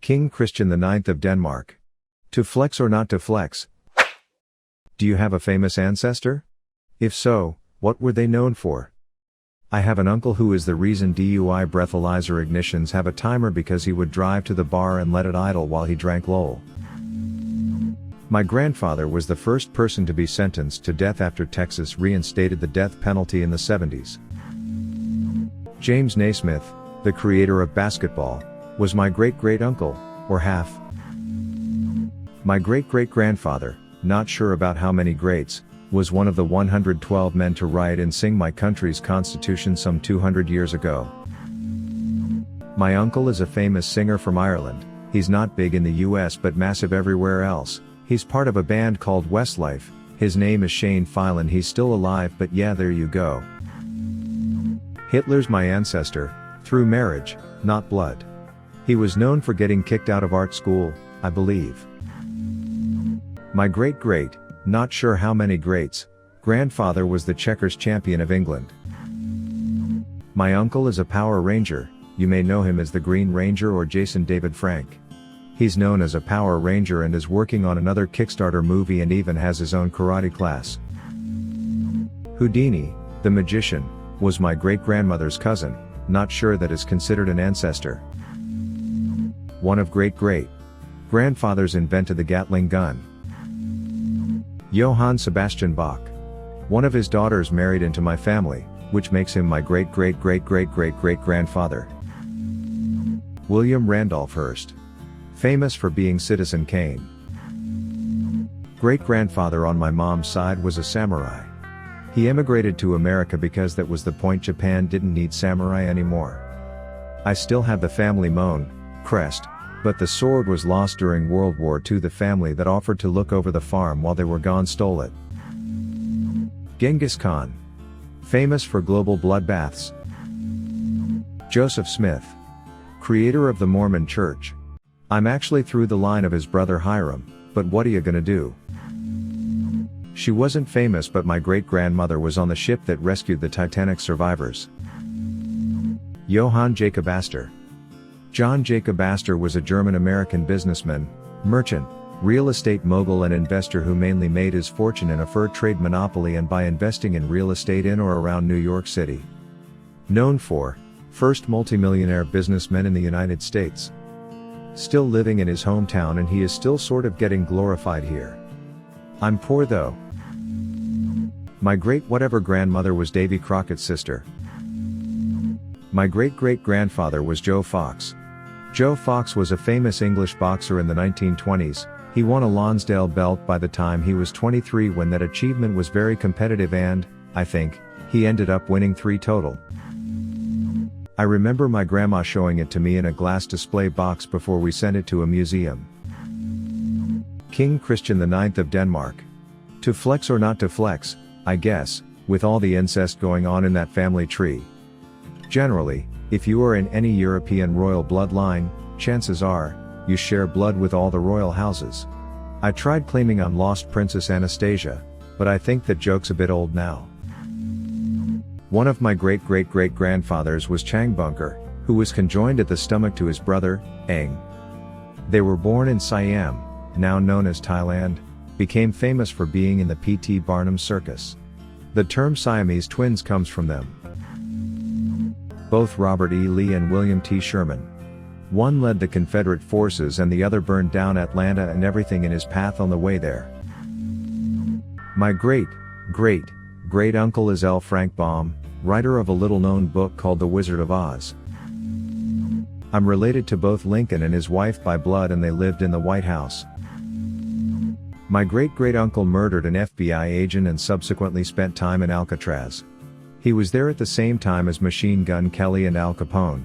King Christian IX of Denmark. To flex or not to flex? Do you have a famous ancestor? If so, what were they known for? I have an uncle who is the reason DUI breathalyzer ignitions have a timer because he would drive to the bar and let it idle while he drank lol. My grandfather was the first person to be sentenced to death after Texas reinstated the death penalty in the 70s. James Naismith, the creator of basketball, was my great-great-uncle, or half. My great-great-grandfather, not sure about how many greats, was one of the 112 men to write and sing my country's constitution some 200 years ago. My uncle is a famous singer from Ireland. He's not big in the US but massive everywhere else. He's part of a band called Westlife. His name is Shane Filan. He's still alive, but yeah, there you go. Hitler's my ancestor, through marriage, not blood. He was known for getting kicked out of art school, I believe. My great-great, not sure how many greats, grandfather was the checkers champion of England. My uncle is a Power Ranger. You may know him as the Green Ranger or Jason David Frank. He's known as a Power Ranger and is working on another Kickstarter movie and even has his own karate class. Houdini, the magician, was my great-grandmother's cousin, not sure that is considered an ancestor. One of great-great-grandfathers invented the Gatling gun. Johann Sebastian Bach. One of his daughters married into my family, which makes him my great-great-great-great-great-great-grandfather. William Randolph Hearst. Famous for being Citizen Kane. Great-grandfather on my mom's side was a samurai. He emigrated to America because that was the point. Japan didn't need samurai anymore. I still have the family crest, but the sword was lost during World War II. The family that offered to look over the farm while they were gone stole it. Genghis Khan. Famous for global bloodbaths. Joseph Smith. Creator of the Mormon Church. I'm actually through the line of his brother Hiram, but what are you gonna do? She wasn't famous, but my great-grandmother was on the ship that rescued the Titanic survivors. Johann Jacob Astor. John Jacob Astor was a German-American businessman, merchant, real estate mogul and investor who mainly made his fortune in a fur trade monopoly and by investing in real estate in or around New York City. Known for, first multimillionaire businessman in the United States. Still living in his hometown and he is still sort of getting glorified here. I'm poor though. My great-whatever grandmother was Davy Crockett's sister. My great-great-grandfather was Joe Fox. Joe Fox was a famous English boxer in the 1920s. He won a Lonsdale belt by the time he was 23 when that achievement was very competitive and, I think, he ended up winning 3 total. I remember my grandma showing it to me in a glass display box before we sent it to a museum. King Christian IX of Denmark. To flex or not to flex, I guess, with all the incest going on in that family tree. Generally, if you are in any European royal bloodline, chances are, you share blood with all the royal houses. I tried claiming I'm lost Princess Anastasia, but I think that joke's a bit old now. One of my great-great-great-grandfathers was Chang Bunker, who was conjoined at the stomach to his brother, Eng. They were born in Siam, now known as Thailand, became famous for being in the P.T. Barnum Circus. The term Siamese twins comes from them. Both Robert E. Lee and William T. Sherman. One led the Confederate forces and the other burned down Atlanta and everything in his path on the way there. My great-great-great-uncle is L. Frank Baum, writer of a little-known book called The Wizard of Oz. I'm related to both Lincoln and his wife by blood and they lived in the White House. My great-great-uncle murdered an FBI agent and subsequently spent time in Alcatraz. He was there at the same time as Machine Gun Kelly and Al Capone.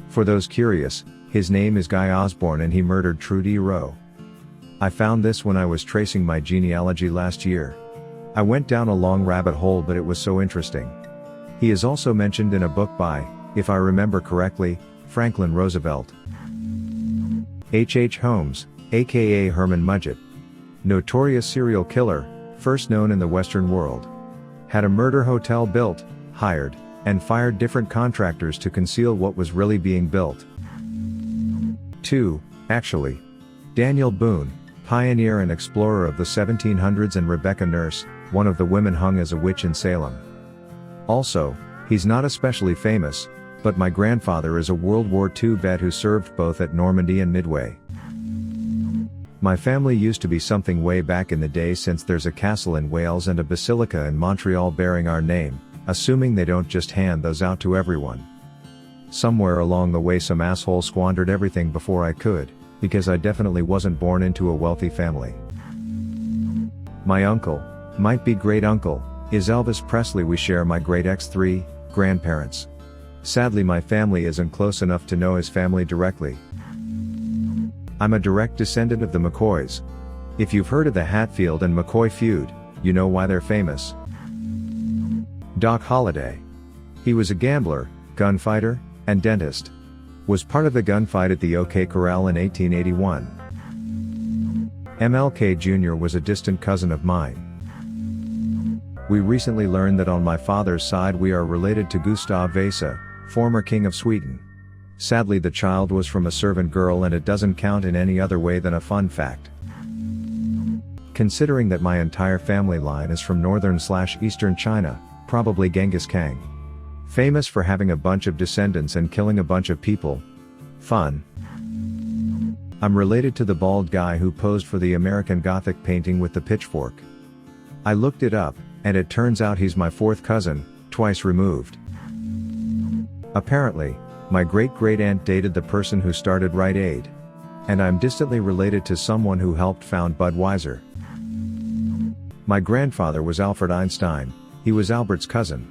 For those curious, his name is Guy Osborne and he murdered Trudy Rowe. I found this when I was tracing my genealogy last year. I went down a long rabbit hole but it was so interesting. He is also mentioned in a book by, if I remember correctly, Franklin Roosevelt. H. Holmes, aka Herman Mudgett. Notorious serial killer, first known in the Western world. Had a murder hotel built, hired, and fired different contractors to conceal what was really being built. 2. Actually, Daniel Boone, pioneer and explorer of the 1700s, and Rebecca Nurse, one of the women hung as a witch in Salem. Also, he's not especially famous, but my grandfather is a World War II vet who served both at Normandy and Midway. My family used to be something way back in the day, since there's a castle in Wales and a basilica in Montreal bearing our name, assuming they don't just hand those out to everyone. Somewhere along the way some asshole squandered everything before I could, because I definitely wasn't born into a wealthy family. My uncle, might be great uncle, is Elvis Presley. We share my great X3 grandparents. Sadly my family isn't close enough to know his family directly. I'm a direct descendant of the McCoys. If you've heard of the Hatfield and McCoy feud, you know why they're famous. Doc Holliday. He was a gambler, gunfighter, and dentist. Was part of the gunfight at the OK Corral in 1881. MLK Jr. was a distant cousin of mine. We recently learned that on my father's side we are related to Gustav Vasa, former king of Sweden. Sadly the child was from a servant girl and it doesn't count in any other way than a fun fact. Considering that my entire family line is from northern/eastern China, probably Genghis Khan. Famous for having a bunch of descendants and killing a bunch of people. Fun. I'm related to the bald guy who posed for the American Gothic painting with the pitchfork. I looked it up, and it turns out he's my fourth cousin, twice removed. Apparently, my great-great-aunt dated the person who started Rite Aid. And I'm distantly related to someone who helped found Budweiser. My grandfather was Alfred Einstein, he was Albert's cousin.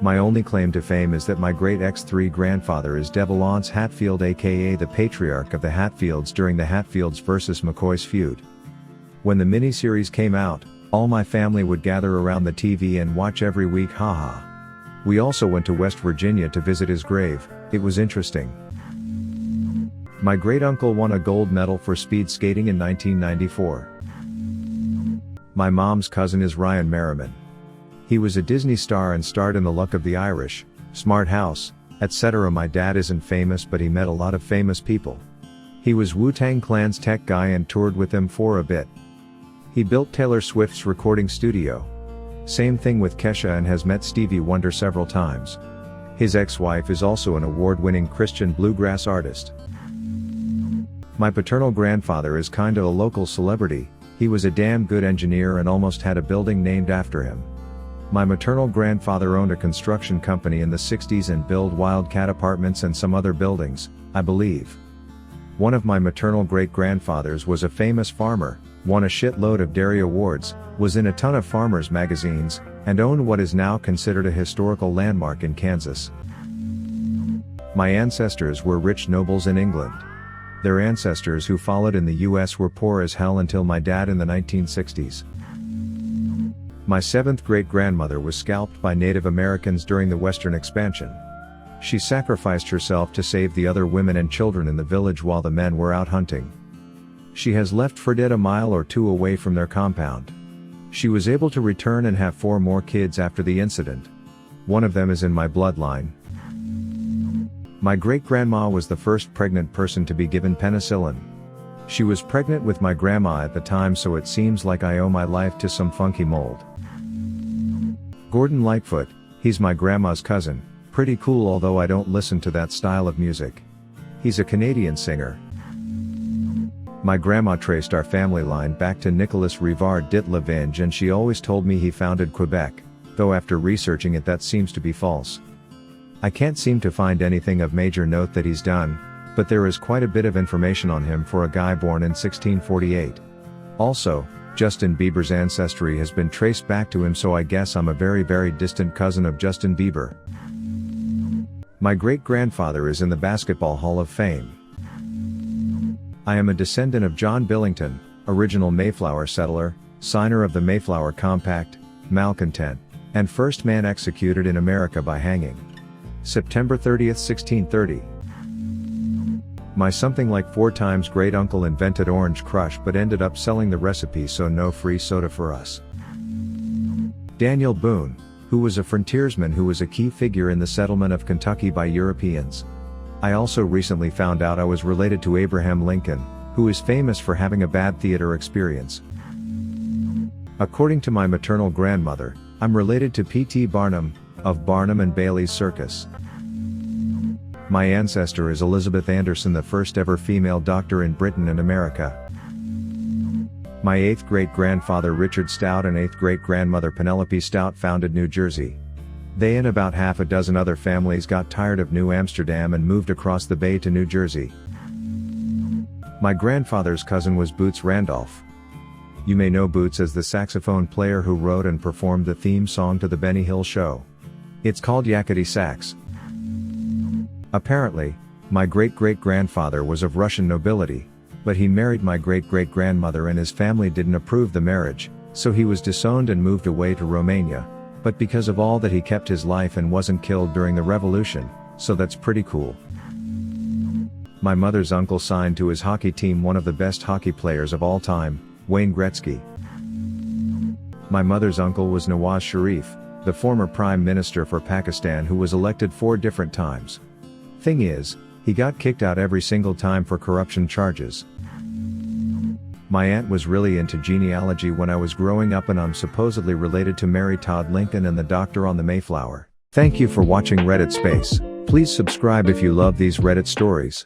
My only claim to fame is that my great X3 grandfather is Devil Hatfield, aka the patriarch of the Hatfields during the Hatfields vs McCoys feud. When the miniseries came out, all my family would gather around the TV and watch every week, haha. We also went to West Virginia to visit his grave, it was interesting. My great-uncle won a gold medal for speed skating in 1994. My mom's cousin is Ryan Merriman. He was a Disney star and starred in The Luck of the Irish, Smart House, etc. My dad isn't famous but he met a lot of famous people. He was Wu-Tang Clan's tech guy and toured with them for a bit. He built Taylor Swift's recording studio. Same thing with Kesha, and has met Stevie Wonder several times. His ex-wife is also an award-winning Christian bluegrass artist. My paternal grandfather is kinda a local celebrity, he was a damn good engineer and almost had a building named after him. My maternal grandfather owned a construction company in the 60s and built Wildcat Apartments and some other buildings, I believe. One of my maternal great-grandfathers was a famous farmer, won a shitload of dairy awards, was in a ton of farmers' magazines, and owned what is now considered a historical landmark in Kansas. My ancestors were rich nobles in England. Their ancestors who followed in the US were poor as hell until my dad in the 1960s. My seventh great-grandmother was scalped by Native Americans during the Western expansion. She sacrificed herself to save the other women and children in the village while the men were out hunting. She has left for dead a mile or two away from their compound. She was able to return and have 4 more kids after the incident. One of them is in my bloodline. My great-grandma was the first pregnant person to be given penicillin. She was pregnant with my grandma at the time, so it seems like I owe my life to some funky mold. Gordon Lightfoot, he's my grandma's cousin, pretty cool although I don't listen to that style of music. He's a Canadian singer. My grandma traced our family line back to Nicolas Rivard dit La Vinge, and she always told me he founded Quebec, though after researching it that seems to be false. I can't seem to find anything of major note that he's done, but there is quite a bit of information on him for a guy born in 1648. Also, Justin Bieber's ancestry has been traced back to him, so I guess I'm a very distant cousin of Justin Bieber. My great-grandfather is in the Basketball Hall of Fame. I am a descendant of John Billington, original Mayflower settler, signer of the Mayflower Compact, malcontent, and first man executed in America by hanging. September 30th, 1630. My something like 4 times great uncle invented Orange Crush but ended up selling the recipe, so no free soda for us. Daniel Boone, who was a frontiersman who was a key figure in the settlement of Kentucky by Europeans. I also recently found out I was related to Abraham Lincoln, who is famous for having a bad theater experience. According to my maternal grandmother, I'm related to P.T. Barnum, of Barnum and Bailey's Circus. My ancestor is Elizabeth Anderson, the first ever female doctor in Britain and America. My 8th great-grandfather Richard Stout and 8th great-grandmother Penelope Stout founded New Jersey. They and about half a dozen other families got tired of New Amsterdam and moved across the bay to New Jersey. My grandfather's cousin was Boots Randolph. You may know Boots as the saxophone player who wrote and performed the theme song to the Benny Hill Show. It's called Yakety Sax. Apparently, my great-great-grandfather was of Russian nobility, but he married my great-great-grandmother and his family didn't approve the marriage, so he was disowned and moved away to Romania, but because of all that he kept his life and wasn't killed during the revolution, so that's pretty cool. My mother's uncle signed to his hockey team one of the best hockey players of all time, Wayne Gretzky. My mother's uncle was Nawaz Sharif, the former Prime Minister for Pakistan who was elected 4 different times. Thing is, he got kicked out every single time for corruption charges. My aunt was really into genealogy when I was growing up and I'm supposedly related to Mary Todd Lincoln and the doctor on the Mayflower. Thank you for watching Reddit Space. Please subscribe if you love these Reddit stories.